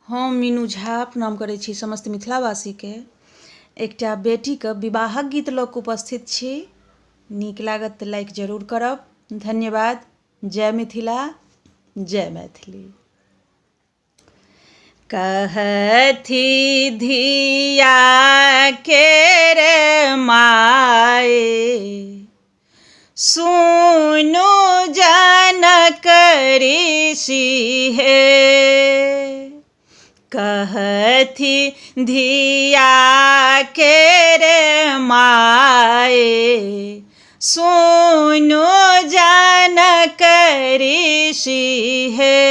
हम मीनू झा प्रणाम करै छी समस्त मिथिलावासीके। एकटा बेटीके विवाहक गीत लऽ कऽ उपस्थित छी। नीक लागत तऽ लाइक जरूर करब। धन्यवाद। जय मिथिला, जय मैथिली। कहथी धिया के रे माए, सुनु जनक ऋषि हे। कहथी धिया के रे माए, सुनु जनक ऋषि हे।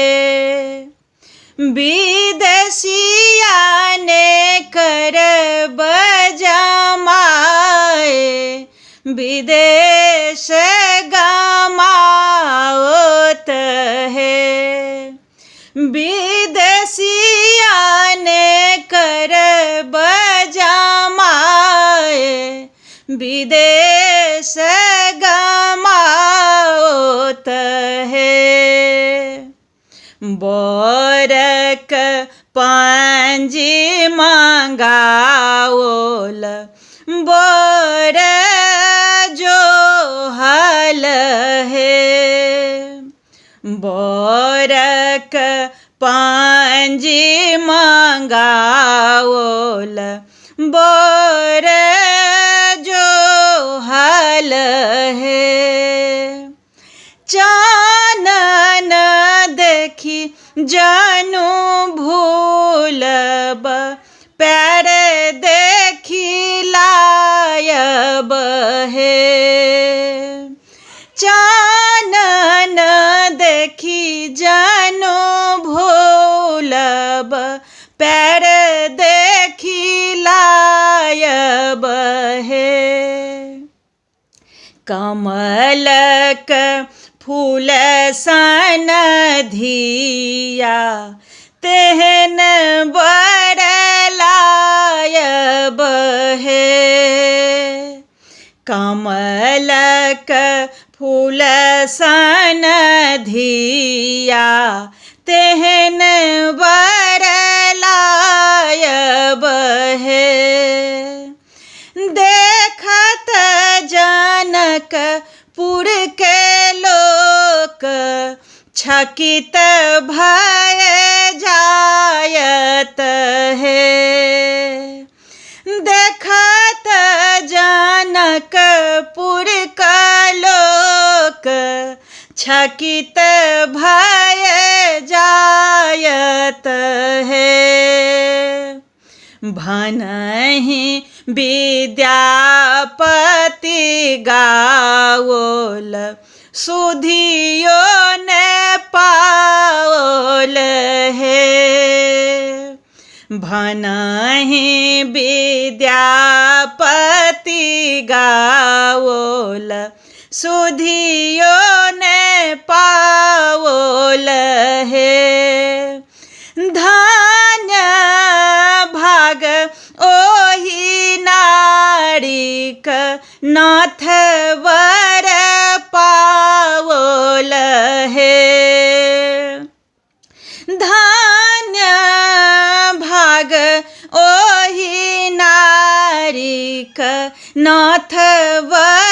विदेशिया ने करब जमाए, विदेश गमाओत है। विदेशिया ने करब जमाए, विदेश गमाओत है। बोरक पंजी मंगाओल, बोर जो हल है। बोरक पंजी मंगाओल, बोर जो हल है। चानन देखी जानू भूलब, पैर देखी लायब है। चानन देखी जानू भूलब, पैर देखी लायब है। कमलक फूल सन धिया, तेहन बर लायब है। कमलक फूल सन धिया, तेहन बर लायब है। देखत जनकपुर के लोक, छकित भय जायत है। देखत जनकपुर का लोक, छकित भय जायत है। भनहि विद्यापति गाओल, सुधियो ने पाओल है। भनहि विद्यापति गाओल, सुधियो ने पाओल है। धन्य भाग ओहि नारीक, नाथ वर पाओल है। धन्य भाग ओहि नारीक, नाथ वर